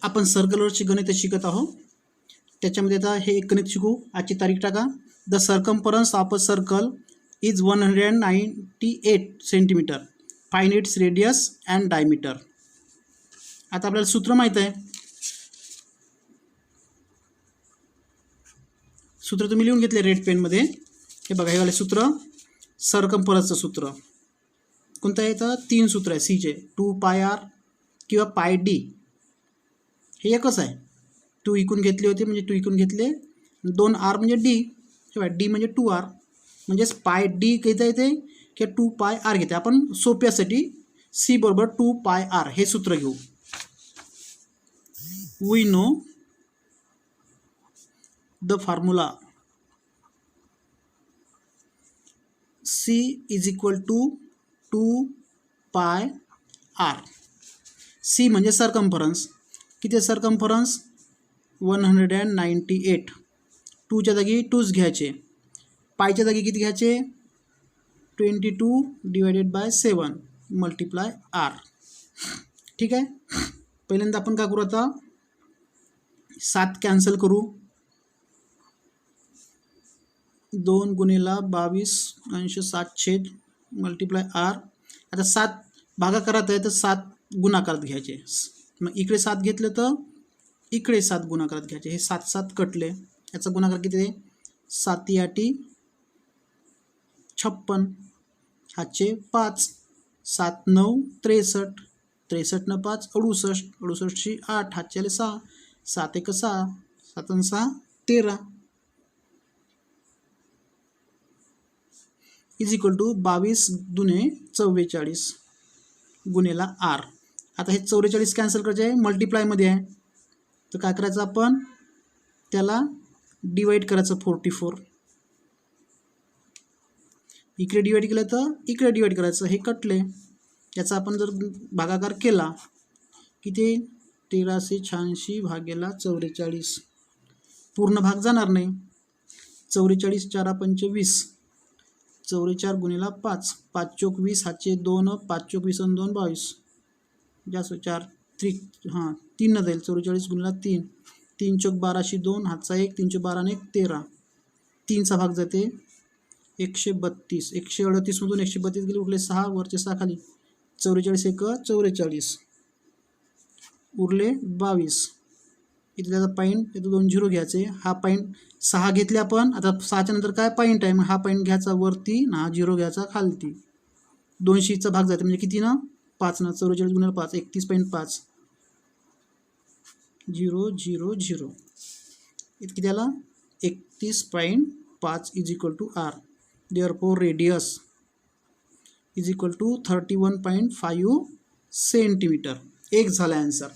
आपण सर्कलवरची गणित शिकत आहोत. त्याच्यामध्ये आता हे एक गणित शिकू. आजची तारीख टाका. The circumference of a circle is 198 centimetre. Find its radius and diameter. आता आपल्याला सूत्र माहीत आहे. सूत्र तुम्ही लिहून घेतले रेड पेनमध्ये. हे बघा, हे वाले सूत्र सर्कम्फरन्सचं सूत्र कोणतं आहे? तर 3 सूत्र आहे सीचे. 2πr किंवा πd. हे एकच आहे. 2 इकून घेतले होते म्हणजे 2 इकून घेतले. 2r म्हणजे d. हे बघा, d म्हणजे 2r. म्हणजेच πd घेता येते की 2πr घेते. आपण सोप्यासाठी c बरोबर 2πr हे सूत्र घेऊ. We know the formula c is equal to 2πr. c म्हणजे सर्कम्फरन्स. किती आहे सर्कम्फरन्स? 198. 2च्या जागी 2च घ्यायचे. पायच्या जागी किती घ्यायचे? 22 डिवायडेड बाय 7 मल्टिप्लाय r. ठीक आहे. पहिल्यांदा आपण काय करू? आता 7 कॅन्सल करू. 2 गुणिला 22 अंश 7 मल्टिप्लाय r. आता 7 भागाकारात आहे तर 7 गुणाकारात घ्यायचे. मग इकडे 7 घेतलं तर इकडे 7 गुणाकारात घ्यायचे. हे 7 7 कटले. याचा गुणाकार किती आहे? 7 8 56. हाचे 5. 7 9 63. 63 न 5 68. 68 8. हाचे 6. 7 1 6. 7 6 13. इज इक्वल टू 22 दुने 44 गुणिला r. आता हे 44 कॅन्सल करायचे आहे. मल्टिप्लायमध्ये आहे तर काय करायचं? आपण त्याला डिवाईड करायचं. 44 इकडे डिवाईड केलं तर इकडे डिवाईड करायचं. हे कटले. याचा आपण जर भागाकार केला किती? 1386 भागेला 44. पूर्ण भाग जाणार नाही. 44 4 5 20. 44 गुणिला 5. 5 चोक 20. हाचे 2. 5 चोक 20 आणि 2 22. जास्त 4 3 न जाईल. 44 गुणिला 3. 3 चोक 12 2. हातचा 1. 3 चोक 12 1 13. 3चा भाग जाते 132. 138 मधून 132 गेले. उरले 6. वरचे 6 खाली. 44 1 44. उरले 22. इथे त्याचा पॉईंट इथं 2 0 घ्यायचे. हा पॉईंट 6 घेतले आपण. आता 6च्या नंतर काय पॉईंट आहे? मग हा पॉईंट घ्यायचा वरती ना, हा 0 घ्यायचा खालती. 200चा भाग जाते म्हणजे किती ना? 5 ना. 44 गुणिले 5 31.5. 0 0 0. इथं किती आला? 31.5 is equal to r. Therefore radius is equal to 31.5 centimetre. एक झाला आन्सर.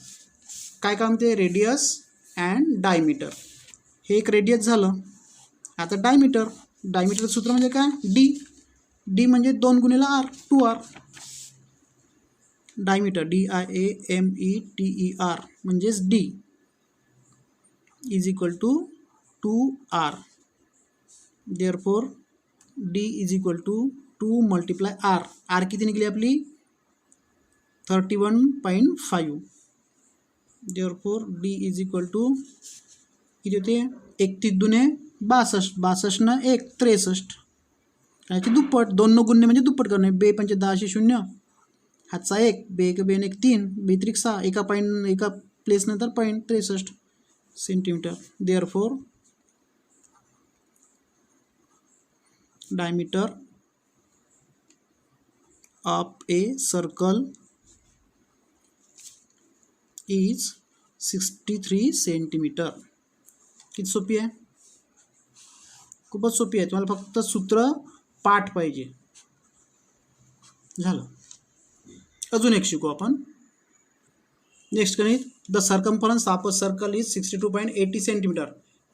काय काम ते? Radius and diameter. हे एक रेडियस झालं. आता डायमीटर. डायमीटरचं सूत्र म्हणजे काय? d. d म्हणजे 2 गुणिला r 2r. डायमीटर DIAMETER म्हणजेच d is equal to 2r. Therefore d is equal to 2 multiply r. r किती निघली आपली? 31.5. Therefore d is equal to किती होते? 31 दुने 62. 62 न 1 63. याची दुप्पट. 2 न गुणणे म्हणजे दुप्पट करणे. 2 पंचे 10 0. हातचा 1. 2 1 2 1 3. 2 3 6. एका पॉईंट एका प्लेस नंतर point 63 centimetre. Therefore diameter of a circle is 63 centimetre. किती सोपी आहे? खूपच सोपी आहे. तुम्हाला फक्त सूत्र पाठ पाहिजे. झालं. अजून एक शिकू आपण. नेक्स्ट गणित. The circumference of a circle is 62.80 centimetre.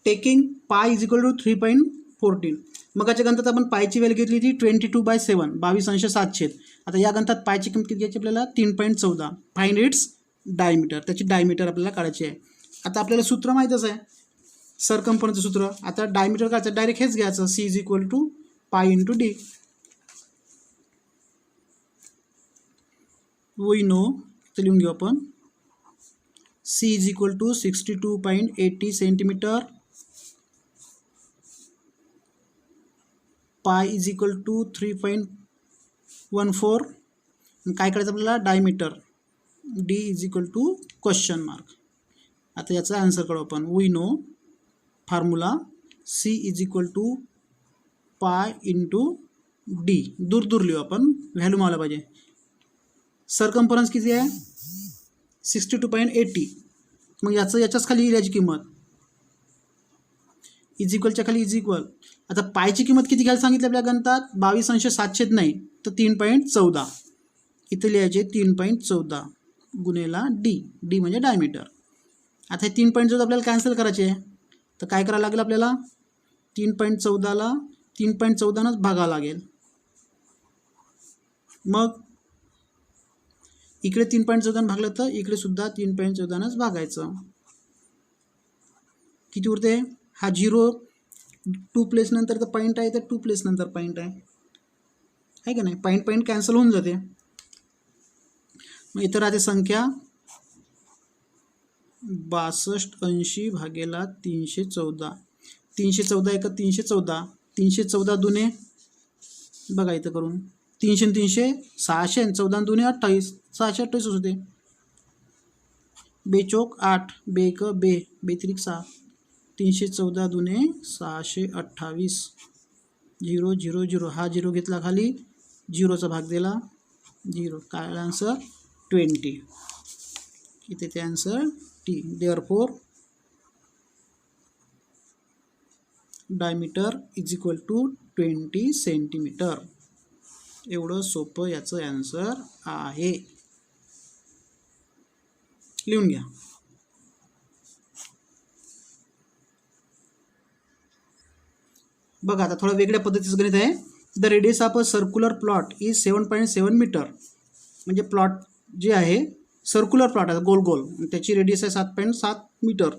Taking पाय इज इक्वल टू 3.14. मगाच्या गणितात आपण पायची व्हॅल्यू घेतली होती 22/7 22 अंश 7 आता या गणितात पायची किंमत किती घ्यायची आपल्याला? 3.14. Find its diameter. त्याची डायमीटर आपल्याला काढायची आहे. आता आपल्याला सूत्र माहीतच आहे सर्कम्फरन्सचं सूत्र. आता डायमीटर काढायचं डायरेक्ट हेच घ्यायचं. c is equal to pi into D. We know तर लिहून घेऊ आपण. C is equal to 62.80 centimetre, pi is equal to 3.14. काय करायचं आपल्याला? Diameter. D is equal to question mark. आता याचा आन्सर करू आपण. We know formula C is equal to pi into D. दूर दूर लिहू आपण, व्हॅल्यू मावला पाहिजे. सरकम्फरन्स किती आहे? 62.80. मग याच्याच खाली याची किंमत इज इक्वलच्या खाली इज इक्वल. आता पायची किंमत किती घ्यायला सांगितली आपल्या गणितात? 22/700 नाही तर 3.14. इथे लिहायचे 3.14 गुणेला डी. डी म्हणजे डायमीटर. आता हे 3.14 आपल्याला कॅन्सल करायचे आहे, तर काय करावं लागेल आपल्याला? 3.14ला 3.14नंच भागावं लागेल. मग इकडे 3.14 भागलं तर इकडे सुद्धा 3.14नंच भागायचं. किती उरते? हा 0 2 प्लेस नंतर तर पॉईंट आहे, तर 2 प्लेस नंतर पॉईंट आहे का नाही? पॉईंट कॅन्सल होऊन जाते. मग इथं राहते संख्या 6280 भागेला 314. 314 एक 314. 314 दुने बघा इथं करून 300 300 600 14 दुने 28. 628 होते. बेचोक 8 बेक बे बेत्रिक 6. 314 दुने 628. 0 0 0. हा 0 घेतला खाली, 0चा भाग दिला 0. काय आन्सर? 20. इथे ते आन्सर टी. Therefore diameter is equal to 20 centimetre. एवढं सोपं याचं आन्सर आहे. लिहून घ्या. बघा आता थोडं वेगळ्या पद्धतीचं गणित आहे. The radius of a circular plot is 7.7 metre. म्हणजे प्लॉट जे आहे सर्क्युलर प्लॉट आहे, गोल गोल, त्याची रेडियस आहे 7.7 metre.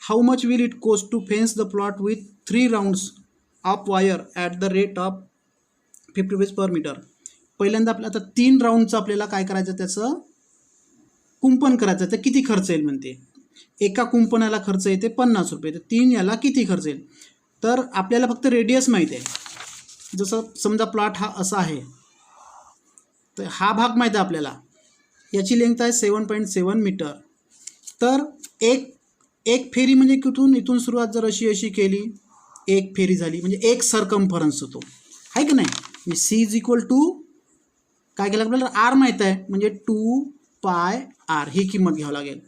How much will it cost to fence the plot with 3 rounds of wire at the rate of 50 rupees per metre. पहिल्यांदा आपल्याला आता 3 राऊंडचं आपल्याला काय करायचं? त्याचं कुंपण करायचं. तर किती खर्च येईल म्हणते? एका कुंपणाला खर्च येते 50 रुपये. तर 3 याला किती खर्च येईल? तर आपल्याला फक्त रेडियस माहिती आहे. जसं समजा प्लॉट हा असा आहे, तर हा भाग माहीत आहे आपल्याला. याची लेंथ आहे 7.7 मीटर. तर एक फेरी म्हणजे कुठून? इथून सुरुवात जर अशी केली, एक फेरी झाली म्हणजे एक सरकम्फरन्स होतो, आहे की नाही? सी इज इक्वल टू काय केलं आपल्याला? आर माहीत आहे, म्हणजे 2 पाय आर ही किंमत घ्यावं लागेल.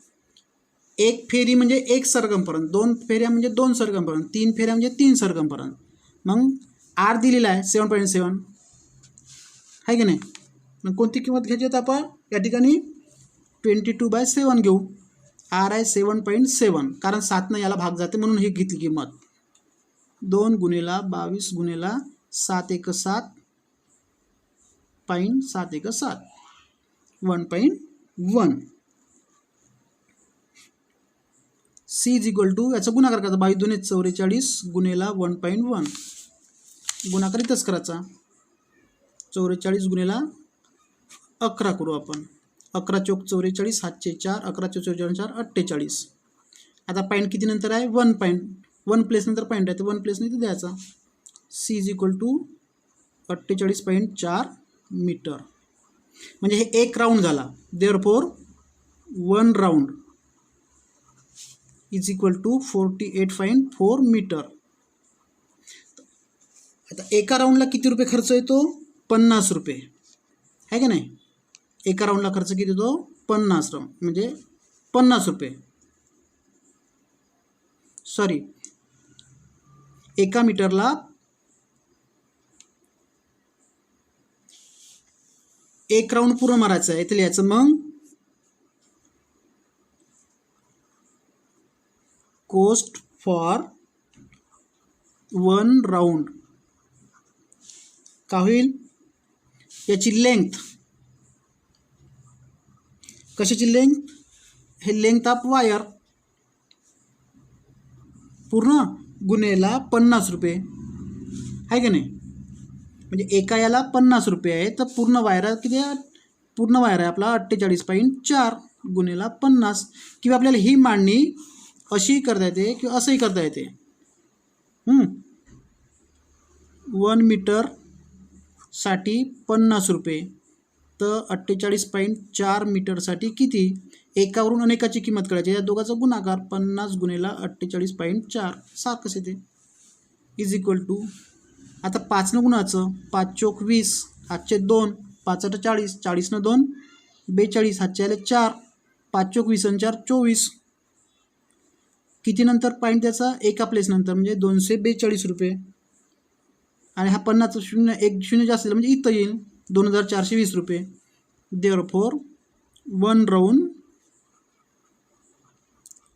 एक फेरी म्हणजे एक सरकम्फरन्स, 2 फेऱ्या म्हणजे 2 सरकम्फरन्स, 3 फेऱ्या म्हणजे 3 सरकम्फरन्स. मग आर दिलेला आहे 7.7, आहे की नाही? मग कोणती किंमत घ्यायची आहे आपण या ठिकाणी? 22/7 घेऊ. आर आहे 7.7, कारण 7 याला भाग जाते म्हणून ही घेतली किंमत. 2 गुणेला 22 गुणेला 7 एक 7 .7 एक 7 1.1. सी इज इक्वल टू याचा गुणाकार करायचा. 22 दुने 44 गुणेला 1.1. गुणाकार इथंच करायचा. 44 गुणेला 11 करू आपण. 11 चौक 44, 7 4, 11 चौक 44, 48. आता पॉईंट किती नंतर आहे? 1 प्लेस नंतर पॉईंट आहे, तर 1 प्लेसने इथे द्यायचा. C is equal to 48.4 metre. म्हणजे हे एक राऊंड झाला. Therefore 1 round is equal to 48.4 metre. आता एका राऊंडला किती रुपये खर्च येतो? 50 रुपये, आहे का नाही? एका राऊंडला खर्च किती येतो? 50 राऊंड म्हणजे 50 रुपये. सॉरी, एका मीटरला एक राऊंड पूर्ण मारायचं आहे. इथे लिहायचं मग कोस्ट फॉर 1 राऊंड का होईल? याची लेंथ, कशाची लेंथ? हे लेंथ ऑफ वायर पूर्ण गुणेला 50 रुपये, आहे का नाही? म्हणजे एका याला 50 रुपये आहे, तर पूर्ण वायर किती आहे? पूर्ण वायर आहे आपला 48.4. गुणिला 50. किंवा आपल्याला ही मांडणी अशीही करता येते किंवा असंही करता येते. 1 मीटरसाठी 50 रुपये, तर 48.4 मीटरसाठी किती? एकावरून अनेकाची किंमत काढायची, या दोघांचा गुणाकार 50 गुणिला 48.4 सारखंच येते इज इक्वल टू. आता 5 गुणाचं, 5 चोक 20, हातचे 2, 5 8 40, 40 2 42, हातचे आले 4, 5 चोक 20 आणि 4 24. किती नंतर पॉईंट त्याचा? एका प्लेस नंतर, म्हणजे 242 रुपये. आणि हा 50 शून्य, एक शून्य जास्त म्हणजे इथं येईल 2420 रुपये. Therefore 1 round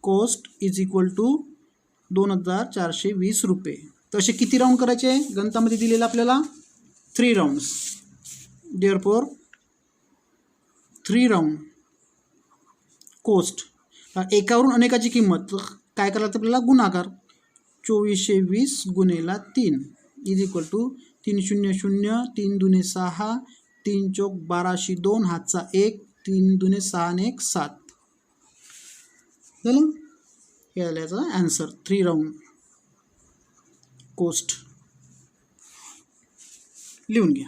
cost is equal to 2420 रुपये. तर असे किती राऊंड करायचे आहे? गणितामध्ये दिलेलं आपल्याला 3 राऊंड्स. Therefore 3 round cost. एकावरून अनेकाची किंमत काय करायला लागतं आपल्याला? गुणाकार. 2420 गुणिला 3 इज इक्वल टू 3 0 0, 3 दुने 6, 3 चौक 12 2, हातचा 1, 3 दुने 6 आणि 1 7. झालं? हे आलं याचा ॲन्सर. 3 राऊंड कॉस्ट लिहून घ्या.